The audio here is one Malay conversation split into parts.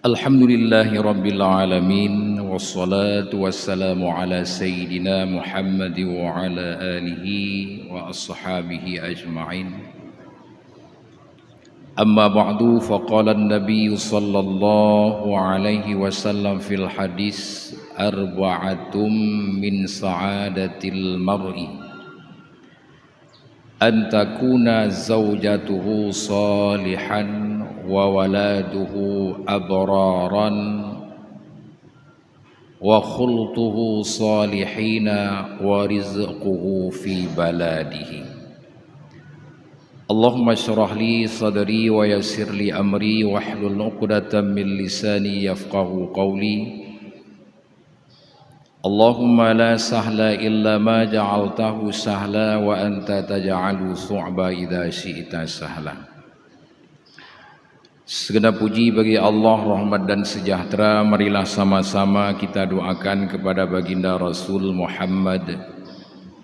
Alhamdulillahi Rabbil Alamin. Wassalatu wassalamu ala Sayyidina Muhammad wa ala alihi wa ashabihi ajma'in. Amma ba'du, faqala an-nabiy sallallahu alaihi wasallam fil hadis, arba'atum min sa'adatil mar'i an takuna zawjatuhu salihan wa waladuhu abraran wa khultuhu salihina wa rizquhu fi baladihi. Allahumma syrah li sadri wa yassir li amri wa hlul 'uqdatam min lisani yafqahu qawli. Allahumma la sahla illa ma ja'altahu sahla wa anta taj'alu su'ba idza syi'ta sahla. Segenap puji bagi Allah, rahmat dan sejahtera marilah sama-sama kita doakan kepada baginda Rasul Muhammad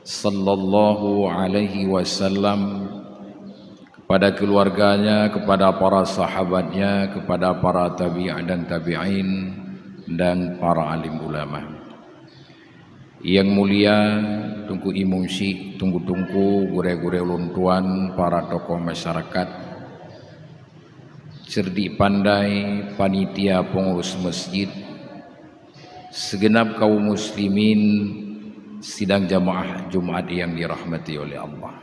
sallallahu alaihi wasallam, kepada keluarganya, kepada para sahabatnya, kepada para tabi'in dan tabi'in dan para alim ulama. Yang mulia Tunku Imam Syekh, tunggu-tunggu gure-gure ulun para tokoh masyarakat, cerdik pandai, panitia pengurus masjid, segenap kaum muslimin sidang jamaah Jumat yang dirahmati oleh Allah.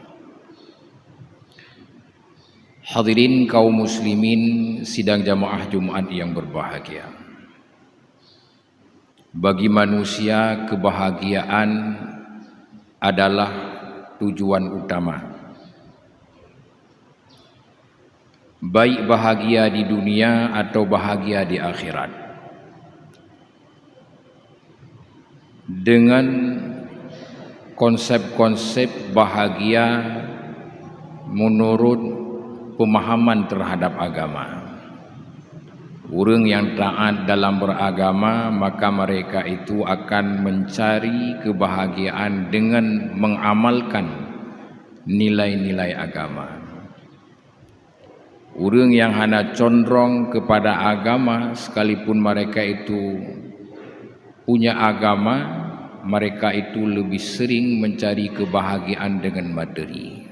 Hadirin kaum muslimin sidang jamaah Jumat yang berbahagia. Bagi manusia, kebahagiaan adalah tujuan utama. Baik bahagia di dunia atau bahagia di akhirat. Dengan konsep-konsep bahagia menurut pemahaman terhadap agama. Orang yang taat dalam beragama, maka mereka itu akan mencari kebahagiaan dengan mengamalkan nilai-nilai agama. Orang yang hanya condong kepada agama, sekalipun mereka itu punya agama, mereka itu lebih sering mencari kebahagiaan dengan materi.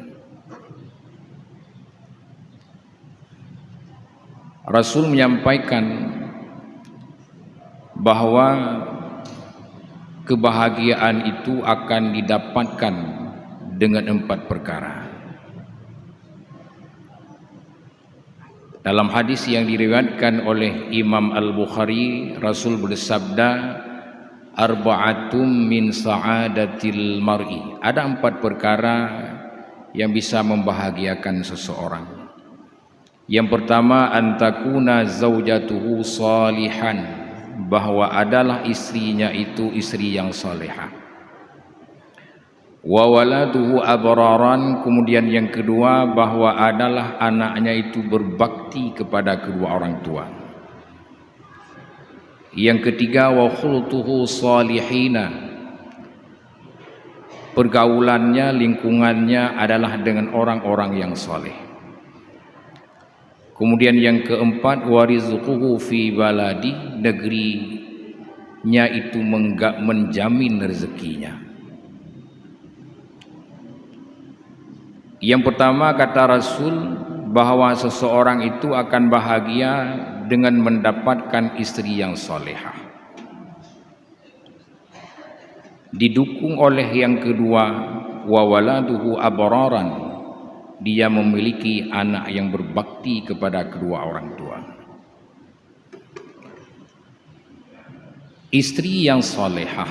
Rasul menyampaikan bahawa kebahagiaan itu akan didapatkan dengan 4 perkara. Dalam hadis yang diriwayatkan oleh Imam Al-Bukhari, Rasul bersabda, arba'atum min sa'adatil mar'i. Ada 4 perkara yang bisa membahagiakan seseorang. Yang pertama, antakuna zaujatuhu salihan, bahwa adalah istrinya itu istri yang salihah. Wa waladuhu abraran, kemudian yang kedua bahwa adalah anaknya itu berbakti kepada kedua orang tua. Yang ketiga, wa khultuhu salihina, pergaulannya, lingkungannya adalah dengan orang-orang yang saleh. Kemudian yang keempat, warizquhu fi baladi, negerinya itu menjamin rezekinya. Yang pertama, kata Rasul, bahwa seseorang itu akan bahagia dengan mendapatkan istri yang salehah. Didukung oleh yang kedua, wa waladuhu abraran, dia memiliki anak yang berbakti kepada kedua orang tua. Istri yang salehah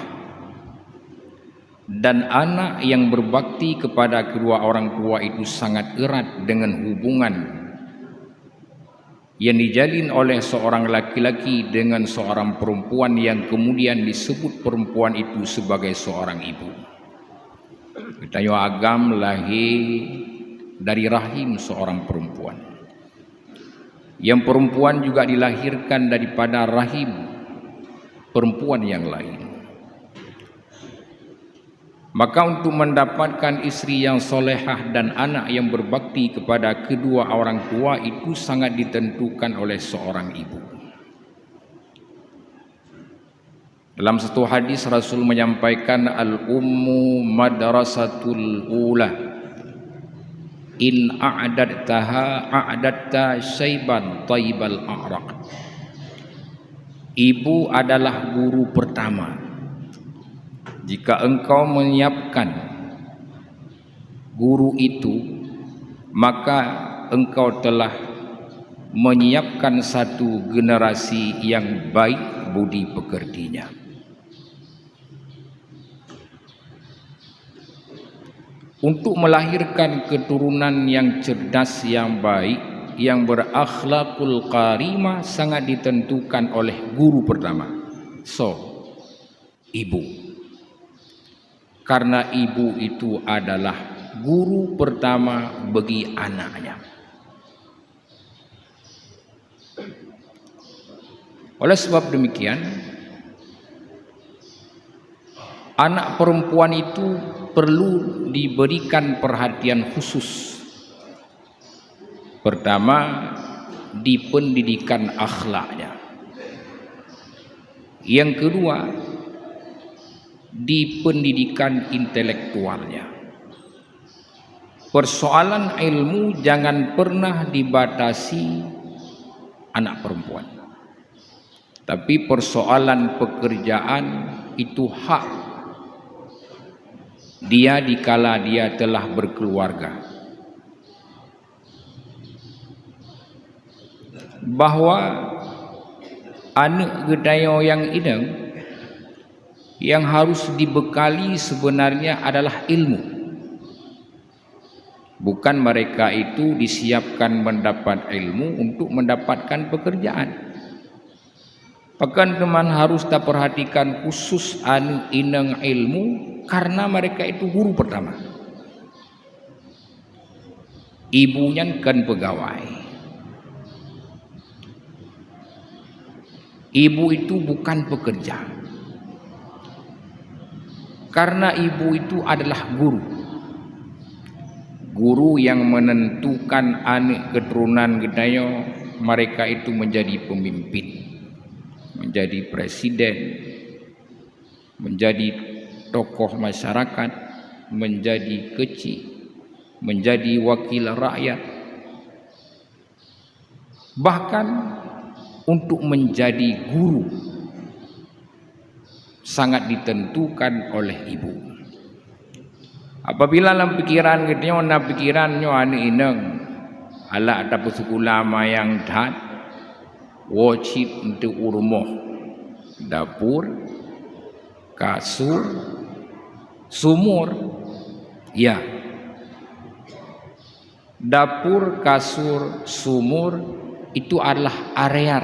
dan anak yang berbakti kepada kedua orang tua itu sangat erat dengan hubungan yang dijalin oleh seorang laki-laki dengan seorang perempuan, yang kemudian disebut perempuan itu sebagai seorang ibu. Kita agam lahir dari rahim seorang perempuan. Yang perempuan juga dilahirkan daripada rahim perempuan yang lain. Maka untuk mendapatkan istri yang solehah dan anak yang berbakti kepada kedua orang tua itu sangat ditentukan oleh seorang ibu. Dalam satu hadis Rasul menyampaikan al-ummu madrasatul ula. In a'dadtaha a'dadta syaiban taibal a'raq. Ibu adalah guru pertama. Jika engkau menyiapkan guru itu, maka engkau telah menyiapkan satu generasi yang baik budi pekertinya. Untuk melahirkan keturunan yang cerdas, yang baik, yang berakhlakul karimah sangat ditentukan oleh guru pertama. So, ibu. Karena ibu itu adalah guru pertama bagi anaknya. Oleh sebab demikian, anak perempuan itu perlu diberikan perhatian khusus. Pertama, di pendidikan akhlaknya. Yang kedua, di pendidikan intelektualnya. Persoalan ilmu jangan pernah dibatasi anak perempuan. Tapi persoalan pekerjaan itu hak dia dikala dia telah berkeluarga. Bahawa anak gedayo yang ini yang harus dibekali sebenarnya adalah ilmu. Bukan mereka itu disiapkan mendapat ilmu untuk mendapatkan pekerjaan. Bahkan teman harus tak perhatikan khusus anu inang ilmu karena mereka itu guru pertama. Ibunya kan pegawai. Ibu itu bukan pekerja. Karena ibu itu adalah guru. Guru yang menentukan anak keturunan gedayo mereka itu menjadi pemimpin, menjadi presiden, menjadi tokoh masyarakat, menjadi kecil, menjadi wakil rakyat, bahkan untuk menjadi guru sangat ditentukan oleh ibu. Apabila dalam pikiran kita na pikirannya ane ineng ala ada pesukulama yang dah wajib untuk rumah, dapur, kasur, sumur, ya. Dapur, kasur, sumur itu adalah area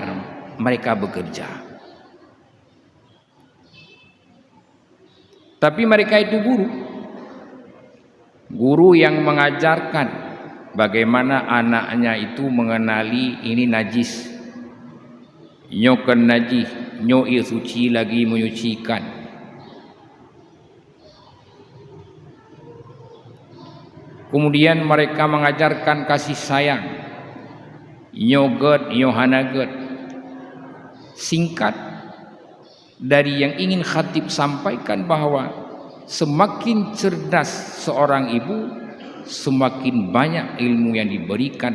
mereka bekerja. Tapi mereka itu guru yang mengajarkan bagaimana anaknya itu mengenali ini najis, nyokan najis, nyoi suci lagi menyucikan. Kemudian mereka mengajarkan kasih sayang, nyoget, nyohanaget. Singkat dari yang ingin khatib sampaikan bahwa semakin cerdas seorang ibu, semakin banyak ilmu yang diberikan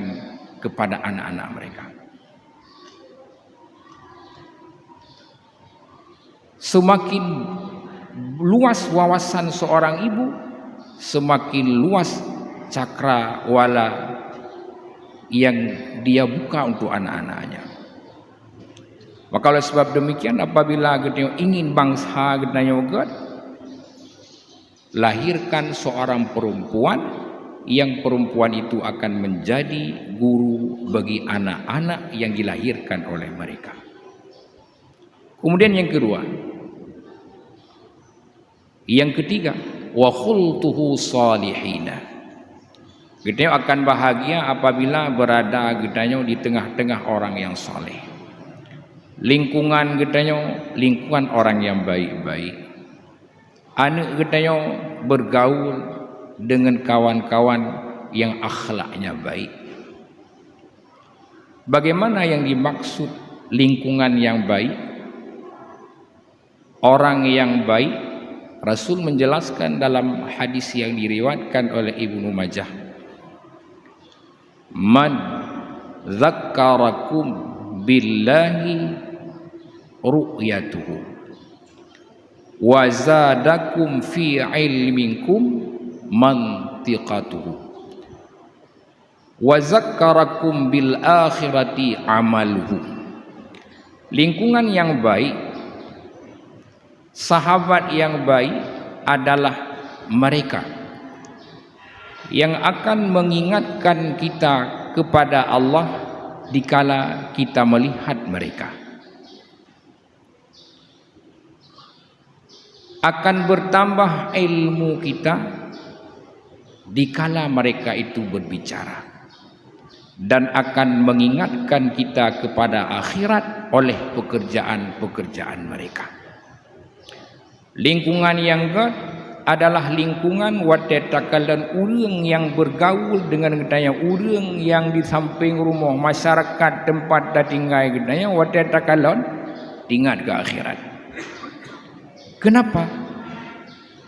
kepada anak-anak mereka. Semakin luas wawasan seorang ibu, semakin luas cakrawala yang dia buka untuk anak-anaknya. Maka oleh sebab demikian, apabila kita ingin bangsa kita yogat, lahirkan seorang perempuan yang perempuan itu akan menjadi guru bagi anak-anak yang dilahirkan oleh mereka. Kemudian yang kedua, yang ketiga, wa khultuhu salihina. Kita akan bahagia apabila berada kita di tengah-tengah orang yang saleh. Lingkungan kita lingkungan orang yang baik-baik. Anak kita bergaul dengan kawan-kawan yang akhlaknya baik. Bagaimana yang dimaksud lingkungan yang baik? orang yang baik, Rasul menjelaskan dalam hadis yang diriwayatkan oleh Ibnu Majah, man zakkarakum billahi ru'yatuhu wa zadakum fi ilmikum mantiqatuhu wa zakkarakum bil akhirati amaluhu. Lingkungan yang baik, sahabat yang baik adalah mereka yang akan mengingatkan kita kepada Allah dikala kita melihat mereka, akan bertambah ilmu kita dikala mereka itu berbicara, dan akan mengingatkan kita kepada akhirat oleh pekerjaan-pekerjaan mereka. Lingkungan yang adalah lingkungan watetakan urang yang bergaul dengan gedaya urang yang di samping rumah, masyarakat tempat dah tinggal gedaya watetakan tinggal ke akhirat. Kenapa?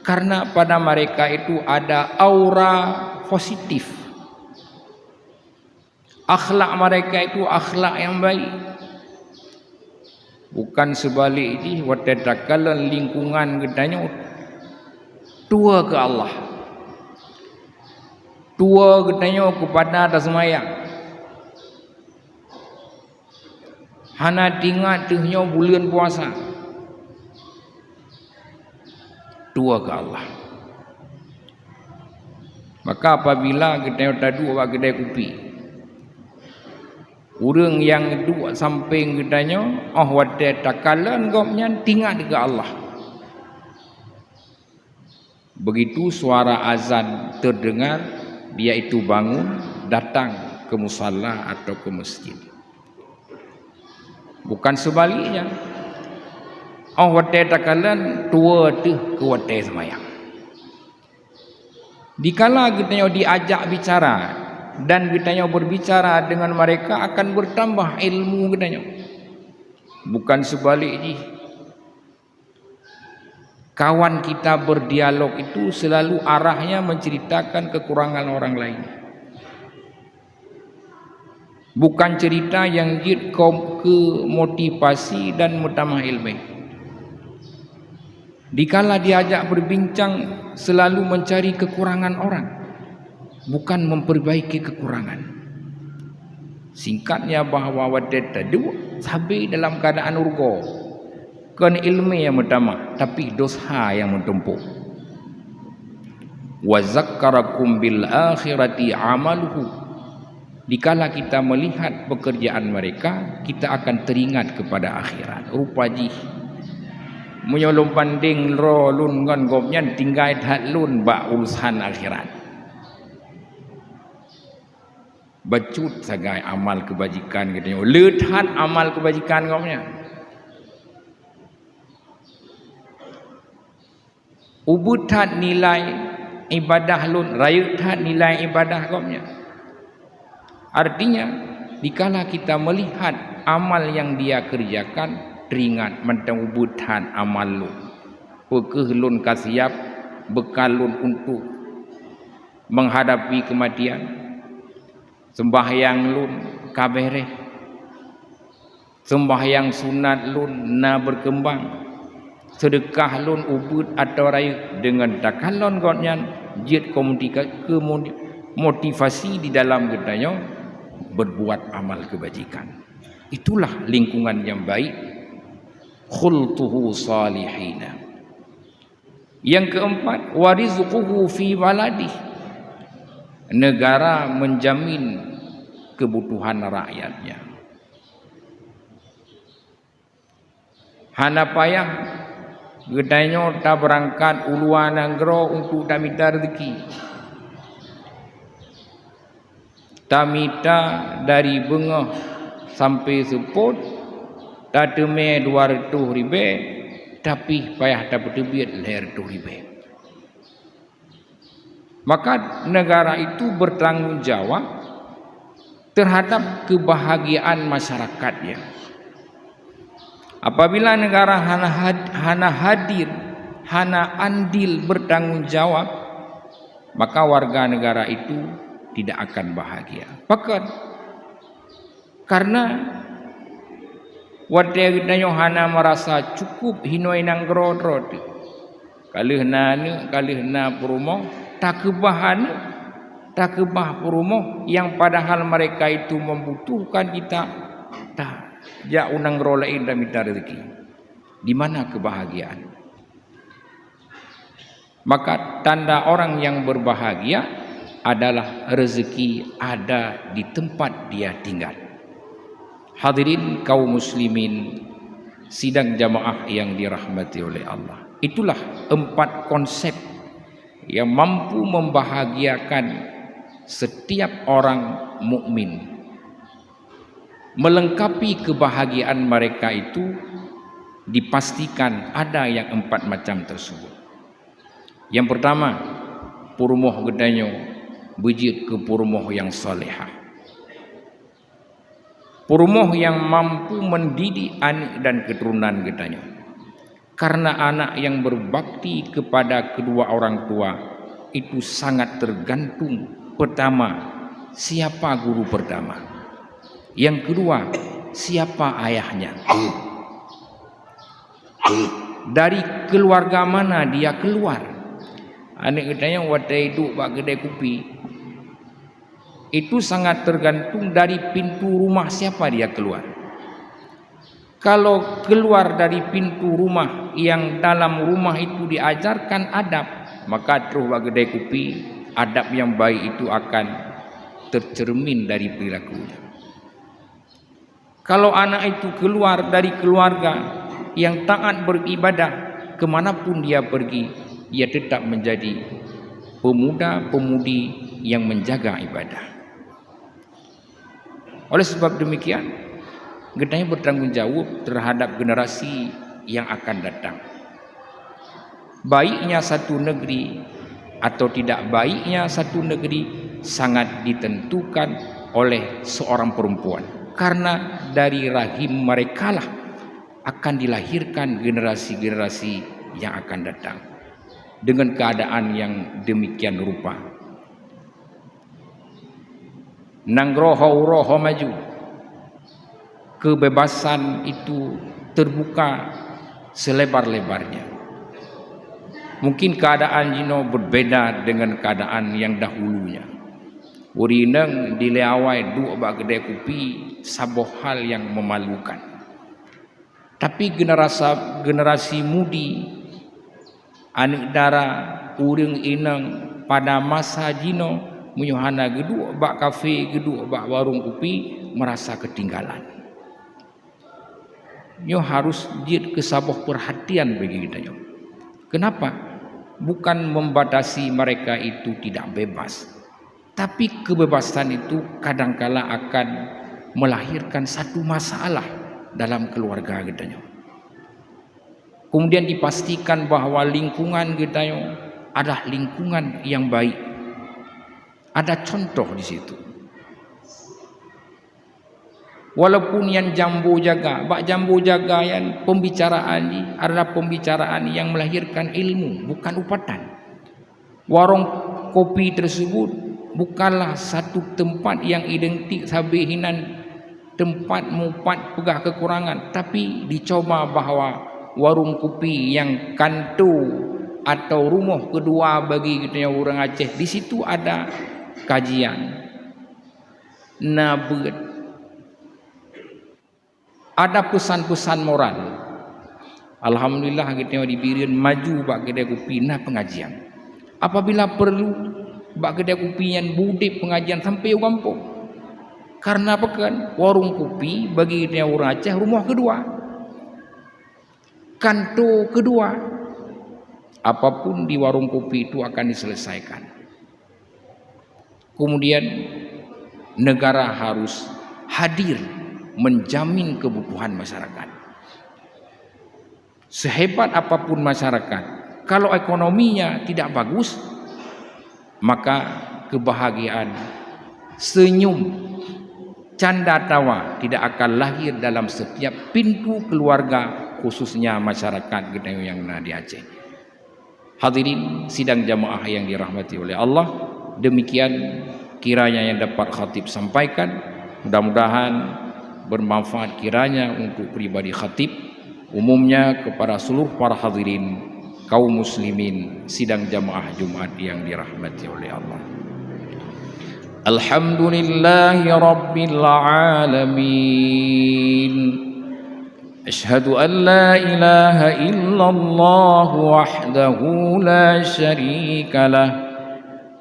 Karena pada mereka itu ada aura positif. Akhlak mereka itu akhlak yang baik. Bukan sebalik ini watetakan lingkungan gedanya tua ke Allah, tua gedanya kepada atas semayang, hana tingat tehnya bulan puasa, tua ke Allah. Maka apabila gedanya tadu awak gedai kupi, urang yang dua samping gedanya wadah takalan gomnya tinggal ke Allah. Begitu suara azan terdengar, dia itu bangun datang ke musalla atau ke masjid. Bukan sebaliknya. Wadah takalan tua tu ke wadah semayang. Dikala kita diajak bicara dan kita berbicara dengan mereka, akan bertambah ilmu kita. Bukan sebaliknya. Kawan kita berdialog itu selalu arahnya menceritakan kekurangan orang lain, bukan cerita yang ke motivasi dan mutamah ilmu. Dikala diajak berbincang, selalu mencari kekurangan orang, bukan memperbaiki kekurangan. Singkatnya bahawa wadah tadu sampai dalam keadaan urgo, kan ilmu yang utama, tapi dosa yang mentumpuk. Wa zakkarakum bil akhirati amaluhu. Dikala kita melihat pekerjaan mereka, kita akan teringat kepada akhirat. Rupaji menyolong panding ro lun ngon gopnya tinggal hat lun ba urusan akhirat. Bacut sagai amal kebajikan katanya. Lethat amal kebajikan gopnya. Ubuthat nilai ibadah lun, rayuthat nilai ibadah gopnya. Artinya, dikala kita melihat amal yang dia kerjakan, teringat mentang ubuthat amal lun. Pekeh lun kasiap bekal lun untuk menghadapi kematian. Sembahyang lun kabereh. Sembahyang sunat lun na berkembang. Sedekah lun ubud atau rayu dengan takalon godnya jid motivasi di dalam gedanya berbuat amal kebajikan. Itulah lingkungan yang baik. Khultuhu salihina. Yang keempat, warizquhu fi baladih. Negara menjamin kebutuhan rakyatnya. Hana payah gedanya tak berangkat uluan negara untuk tak minta rezeki. Tak minta dari bengah sampai seput, tak temui 200 ribu, tapi payah tak bertebit 200 ribu. Maka negara itu bertanggungjawab terhadap kebahagiaan masyarakatnya. Apabila negara hana hadir, hana andil bertanggungjawab, maka warga negara itu tidak akan bahagia. Bahkan karena warga kita hana merasa cukup hinoi nang grodrod, kalih na perumoh tak kebahana, tak kebah perumoh yang padahal mereka itu membutuhkan kita, tak ja unang rolein dan minta rezeki. Di mana kebahagiaan? Maka tanda orang yang berbahagia adalah rezeki ada di tempat dia tinggal. Hadirin kaum muslimin sidang jamaah yang dirahmati oleh Allah. Itulah 4 konsep yang mampu membahagiakan setiap orang mukmin. Melengkapi kebahagiaan mereka itu dipastikan ada yang 4 macam tersebut. Yang pertama, purumoh gedanyo bejit ke purumoh yang salehah. Purumoh yang mampu mendidik anak dan keturunan gedanyo. Karena anak yang berbakti kepada kedua orang tua itu sangat tergantung. Pertama, siapa guru pertama? Yang kedua, siapa ayahnya? Dari keluarga mana dia keluar? Anak katanya wadai duk bak kedai kopi. Itu sangat tergantung dari pintu rumah siapa dia keluar. Kalau keluar dari pintu rumah yang dalam rumah itu diajarkan adab, maka terus bak kedai kopi, adab yang baik itu akan tercermin dari perilakunya. Kalau anak itu keluar dari keluarga yang taat beribadah, kemanapun dia pergi, ia tetap menjadi pemuda-pemudi yang menjaga ibadah. Oleh sebab demikian, gendanya bertanggung jawab terhadap generasi yang akan datang. Baiknya satu negeri atau tidak baiknya satu negeri sangat ditentukan oleh seorang perempuan. Karena dari rahim merekalah akan dilahirkan generasi-generasi yang akan datang dengan keadaan yang demikian rupa. Nangroho maju, kebebasan itu terbuka selebar-lebarnya. Mungkin keadaan Jino berbeda dengan keadaan yang dahulunya. Urineng dileawai dua bak kedai kopi saboh hal yang memalukan. Tapi generasi mudi anak dara uring ineng pada masa Jino menyuhana geduk bak kafe, geduk bak warung kopi merasa ketinggalan. Nyo harus jid kesaboh perhatian bagi kita nyo. Kenapa? Bukan membatasi mereka itu tidak bebas, tapi kebebasan itu kadangkala akan melahirkan satu masalah dalam keluarga kita nyo. Kemudian dipastikan bahwa lingkungan kita nyo adalah lingkungan yang baik. Ada contoh di situ. Walaupun yang jambu jaga, bak jambu jaga yang pembicaraan ini adalah pembicaraan yang melahirkan ilmu, bukan upatan. Warung kopi tersebut bukanlah satu tempat yang identik sabihinan tempat mupat pegah kekurangan, tapi dicoba bahwa warung kopi yang kantu atau rumah kedua bagi kita orang Aceh, di situ ada kajian, nabet, ada pesan-pesan moral. Alhamdulillah kita diberikan maju bak kedai kopi nah pengajian. Apabila perlu bak kedai kopi yang budek pengajian sampai kampung. Karena apa kan? Warung kopi bagi kita orang Aceh rumah kedua, kanto kedua. Apapun di warung kopi itu akan diselesaikan. Kemudian negara harus hadir menjamin kebutuhan masyarakat. Sehebat apapun masyarakat, kalau ekonominya tidak bagus, maka kebahagiaan, senyum, canda tawa tidak akan lahir dalam setiap pintu keluarga, khususnya masyarakat Gedayu yang ada di Aceh. Hadirin sidang jamaah yang dirahmati oleh Allah, demikian kiranya yang dapat khatib sampaikan. Mudah-mudahan bermanfaat kiranya untuk pribadi khatib, umumnya kepada seluruh para hadirin kaum muslimin sidang jamaah Jumat yang dirahmati oleh Allah. Alhamdulillahi Rabbil Alamin. Ashhadu an la ilaha illallah wahdahu la syarika lah.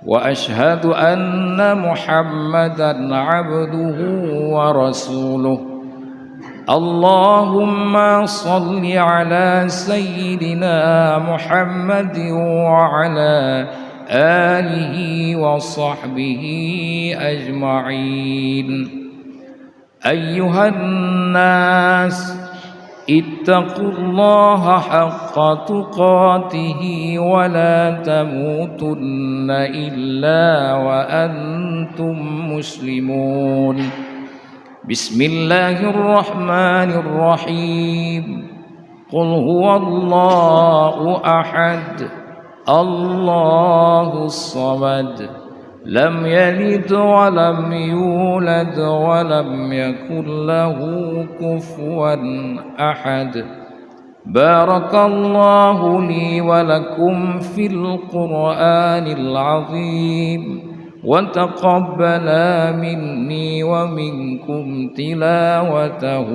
Wa ashhadu anna Muhammadan abduhu wa rasuluh. Allahumma salli ala Sayyidina Muhammad wa ala آله وصحبه أجمعين. أيها الناس اتقوا الله حق تقاته ولا تموتن إلا وأنتم مسلمون. بسم الله الرحمن الرحيم. قل هو الله أحد الله الصمد لم يلد ولم يولد ولم يكن له كفوا أحد. بارك الله لي ولكم في القرآن العظيم وتقبل مني ومنكم تلاوته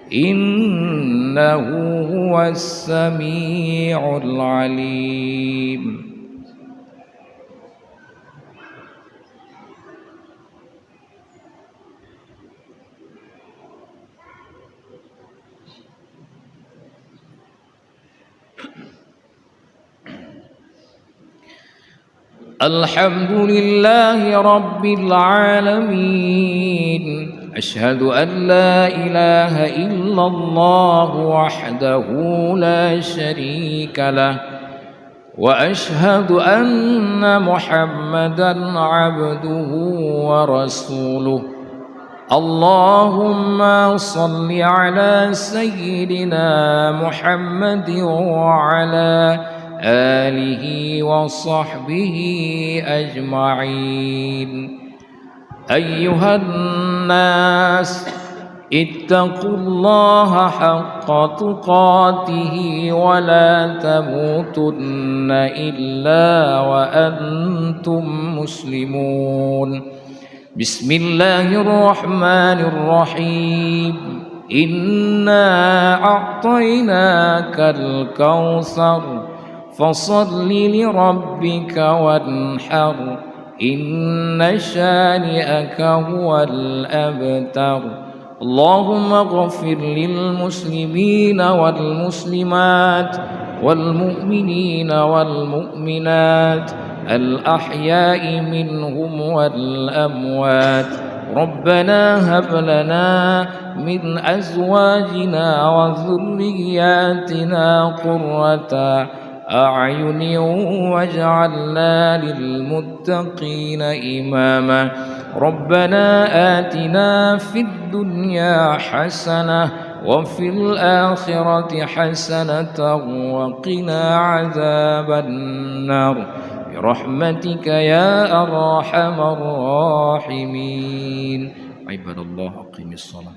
إنه هو السميع العليم. الحمد لله رب العالمين. أشهد أن لا إله إلا الله وحده لا شريك له وأشهد أن محمدا عبده ورسوله. اللهم صل على سيدنا محمد وعلى آله وصحبه أجمعين. أيها الناس اتقوا الله حق تقاته ولا تموتن إلا وأنتم مسلمون. بسم الله الرحمن الرحيم. إنا أعطيناك الكوثر فصل لربك وانحر إن شانئك هو الأبتر. اللهم اغفر للمسلمين والمسلمات والمؤمنين والمؤمنات الأحياء منهم والأموات. ربنا هب لنا من أزواجنا وذرياتنا قرة أعين واجعلنا للمتقين إماما. ربنا آتنا في الدنيا حسنة وفي الآخرة حسنة وقنا عذاب النار برحمتك يا أرحم الراحمين. عباد الله أقيموا الصلاة.